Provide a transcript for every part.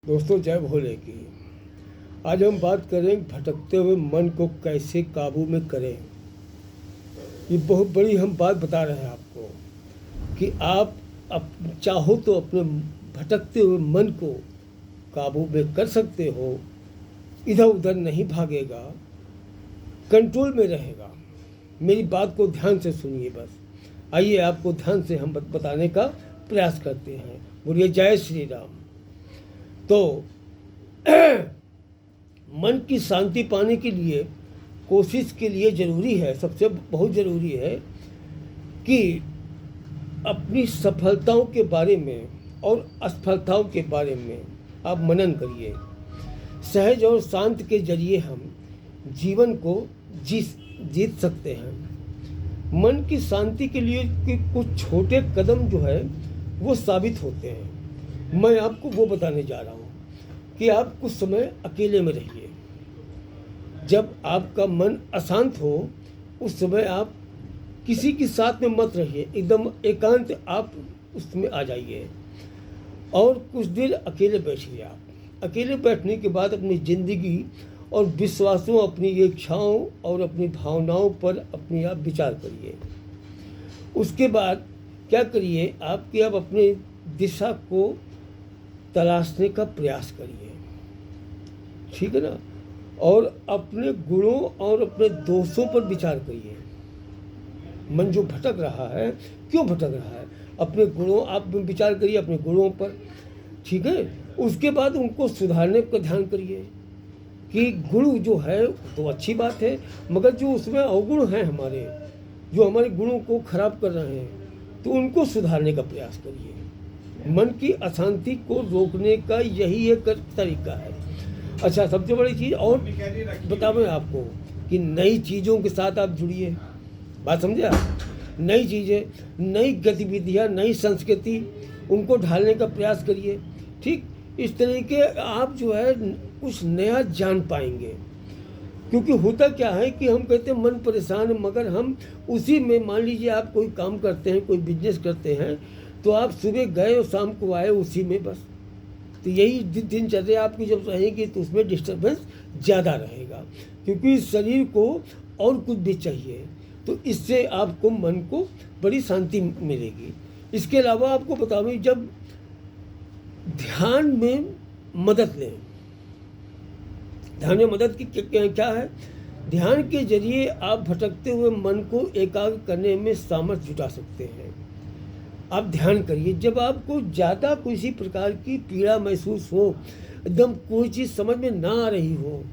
दोस्तों, जय भोले की। आज हम बात करें भटकते हुए मन को कैसे काबू में करें। ये बहुत बड़ी हम बात बता रहे हैं आपको कि आप चाहो तो अपने भटकते हुए मन को काबू में कर सकते हो। इधर उधर नहीं भागेगा, कंट्रोल में रहेगा। मेरी बात को ध्यान से सुनिए बस। आइए आपको ध्यान से हम बताने का प्रयास करते हैं। बोलिए जय श्री राम। तो मन की शांति पाने के लिए कोशिश के लिए ज़रूरी है, सबसे बहुत ज़रूरी है कि अपनी सफलताओं के बारे में और असफलताओं के बारे में आप मनन करिए। सहज और शांत के जरिए हम जीवन को जीत सकते हैं। मन की शांति के लिए कि कुछ छोटे कदम जो है वो साबित होते हैं। मैं आपको वो बताने जा रहा हूँ कि आप कुछ समय अकेले में रहिए। जब आपका मन अशांत हो उस समय आप किसी के साथ में मत रहिए, एकदम एकांत आप उसमें आ जाइए और कुछ देर अकेले बैठिए। आप अकेले बैठने के बाद अपनी ज़िंदगी और विश्वासों, अपनी इच्छाओं और अपनी भावनाओं पर अपने आप विचार करिए। उसके बाद क्या करिए आप कि आप अपनी दिशा को तलाशने का प्रयास करिए, ठीक है ना। और अपने गुणों और अपने दोषों पर विचार करिए। मन जो भटक रहा है, क्यों भटक रहा है, अपने गुणों आप विचार करिए, अपने गुणों पर, ठीक है। उसके बाद उनको सुधारने का ध्यान करिए कि गुण जो है तो अच्छी बात है, मगर जो उसमें अवगुण हैं हमारे, जो हमारे गुणों को खराब कर रहे हैं, तो उनको सुधारने का प्रयास करिए। मन की अशांति को रोकने का यही एक तरीका है। अच्छा, सबसे बड़ी चीज़ और बता मैं आपको कि नई चीज़ों के साथ आप जुड़िए। बात समझे आप? नई चीज़ें, नई गतिविधियाँ, नई संस्कृति, उनको ढालने का प्रयास करिए, ठीक। इस तरीके आप जो है कुछ नया जान पाएंगे। क्योंकि होता क्या है कि हम कहते हैं मन परेशान है, मगर हम उसी में, मान लीजिए आप कोई काम करते हैं, कोई बिजनेस करते हैं, तो आप सुबह गए और शाम को आए उसी में बस। तो यही दिनचर्या आपकी जब रहेगी तो उसमें डिस्टर्बेंस ज़्यादा रहेगा, क्योंकि शरीर को और कुछ भी चाहिए। तो इससे आपको मन को बड़ी शांति मिलेगी। इसके अलावा आपको बताऊँ, जब ध्यान में मदद लें। ध्यान में मदद की क्या है? ध्यान के जरिए आप भटकते हुए मन को एकाग्र करने में सामर्थ्य जुटा सकते हैं। आप ध्यान करिए। जब आपको ज़्यादा किसी प्रकार की पीड़ा महसूस हो, एकदम कोई चीज़ समझ में ना आ रही हो,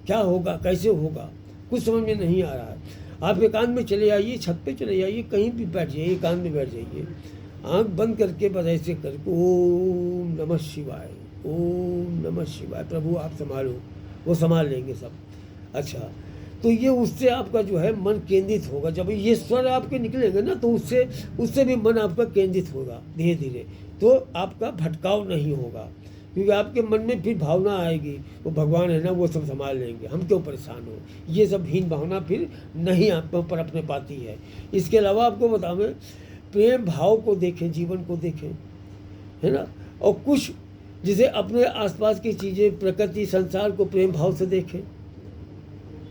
क्या होगा, कैसे होगा, कुछ समझ में नहीं आ रहा है, आप एकांत में चले आइए, छत पे चले जाइए, कहीं भी बैठ जाइए, एकांत में बैठ जाइए, आँख बंद करके बस ऐसे करके ओम नमः शिवाय, ओम नमः शिवाय, प्रभु आप संभालो, वो संभाल लेंगे सब। अच्छा, तो ये उससे आपका जो है मन केंद्रित होगा। जब ये स्वर आपके निकलेंगे ना, तो उससे भी मन आपका केंद्रित होगा धीरे धीरे। तो आपका भटकाव नहीं होगा, क्योंकि आपके मन में फिर भावना आएगी, वो भगवान है ना, वो सब संभाल लेंगे, हम क्यों परेशान हो, ये सब हीन भावना फिर नहीं आप पर अपने पाती है। इसके अलावा आपको बताऊँ, प्रेम भाव को देखें, जीवन को देखें, है ना। और कुछ जैसे अपने आसपास की चीज़ें, प्रकृति, संसार को प्रेम भाव से देखें।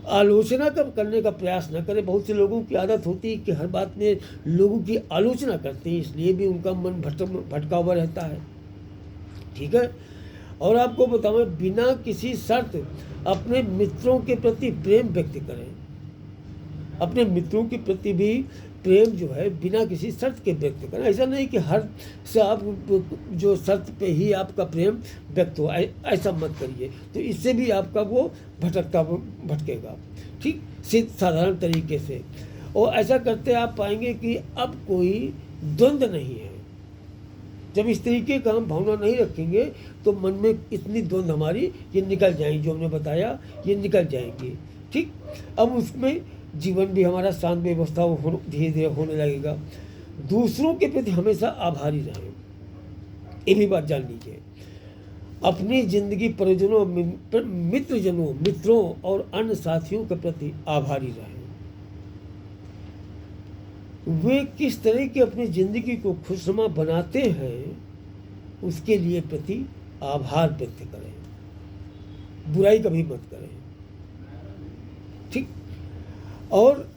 आलोचना करने का प्रयास न करें। बहुत से लोगों की आदत होती है कि हर बात में लोगों की आलोचना करते हैं, इसलिए भी उनका मन भटका हुआ रहता है, ठीक है। और आपको बताऊँ, बिना किसी शर्त अपने मित्रों के प्रति प्रेम व्यक्त करें। अपने मित्रों के प्रति भी प्रेम जो है बिना किसी शर्त के व्यक्त करें। ऐसा नहीं कि हर से आप जो शर्त पे ही आपका प्रेम व्यक्त हो, ऐसा मत करिए। तो इससे भी आपका वो भटकेगा, ठीक, साधारण तरीके से। और ऐसा करते आप पाएंगे कि अब कोई द्वंद्व नहीं है। जब इस तरीके का हम भावना नहीं रखेंगे तो मन में इतनी द्वंद्व हमारी ये निकल जाएंगी, जो हमने बताया ये निकल जाएंगी, ठीक। अब उसमें जीवन भी हमारा शांत व्यवस्था धीरे धीरे होने लगेगा। दूसरों के प्रति हमेशा आभारी रहें, ये भी बात जान लीजिए। अपनी जिंदगी परिजनों, मित्रों और अन्य साथियों के प्रति आभारी रहें। वे किस तरह की अपनी जिंदगी को खुशनुमा बनाते हैं, उसके लिए प्रति आभार व्यक्त करें, बुराई कभी मत करें, ठीक। और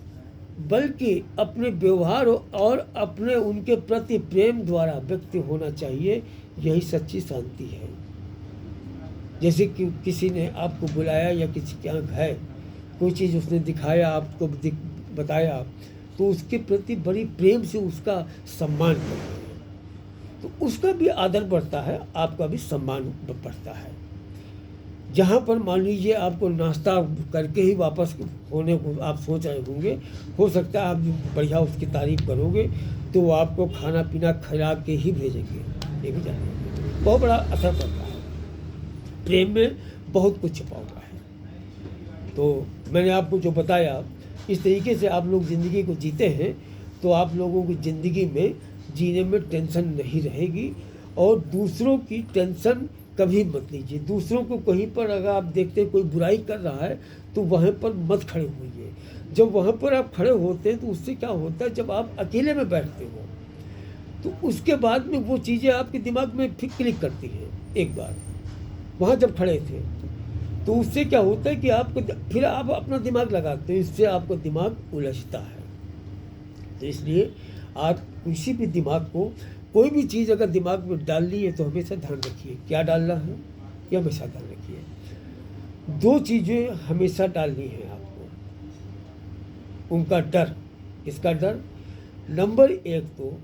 बल्कि अपने व्यवहार और अपने उनके प्रति प्रेम द्वारा व्यक्त होना चाहिए, यही सच्ची शांति है। जैसे कि किसी ने आपको बुलाया या किसी के यहाँ है, कोई चीज़ उसने दिखाया, आपको बताया, तो उसके प्रति बड़ी प्रेम से उसका सम्मान करते हैं, तो उसका भी आदर बढ़ता है, आपका भी सम्मान बढ़ता है। जहाँ पर मान लीजिए आपको नाश्ता करके ही वापस होने को आप सोच रहे होंगे, हो सकता है आप बढ़िया उसकी तारीफ करोगे तो वो आपको खाना पीना खिला के ही भेजेंगे, ये भी जानिए। बहुत बड़ा असर पड़ता है, प्रेम में बहुत कुछ छुपा हुआ है। तो मैंने आपको जो बताया, इस तरीके से आप लोग ज़िंदगी को जीते हैं तो आप लोगों की ज़िंदगी में जीने में टेंशन नहीं रहेगी। और दूसरों की टेंशन कभी मत लीजिए। दूसरों को कहीं पर अगर आप देखते हैं कोई बुराई कर रहा है तो वहाँ पर मत खड़े होइए। जब वहाँ पर आप खड़े होते हैं तो उससे क्या होता है, जब आप अकेले में बैठते हो तो उसके बाद में वो चीज़ें आपके दिमाग में फिर क्लिक करती हैं। एक बार वहाँ जब खड़े थे तो उससे क्या होता है कि आपको फिर आप अपना दिमाग लगाते हो, इससे आपका दिमाग उलझता है। तो इसलिए आप किसी भी दिमाग को, कोई भी चीज़ अगर दिमाग में डाल ली है तो हमेशा ध्यान रखिए क्या डालना है, ये हमेशा ध्यान रखिए। दो चीज़ें हमेशा डालनी है आपको, उनका डर। किसका डर? नंबर 1 तो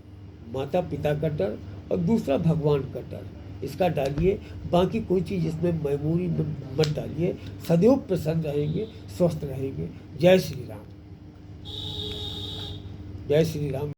माता पिता का डर और दूसरा भगवान का डर, इसका डालिए। बाकी कोई चीज़ इसमें मेमोरी में मत डालिए। सदैव प्रसन्न रहेंगे, स्वस्थ रहेंगे। जय श्री राम, जय श्री राम।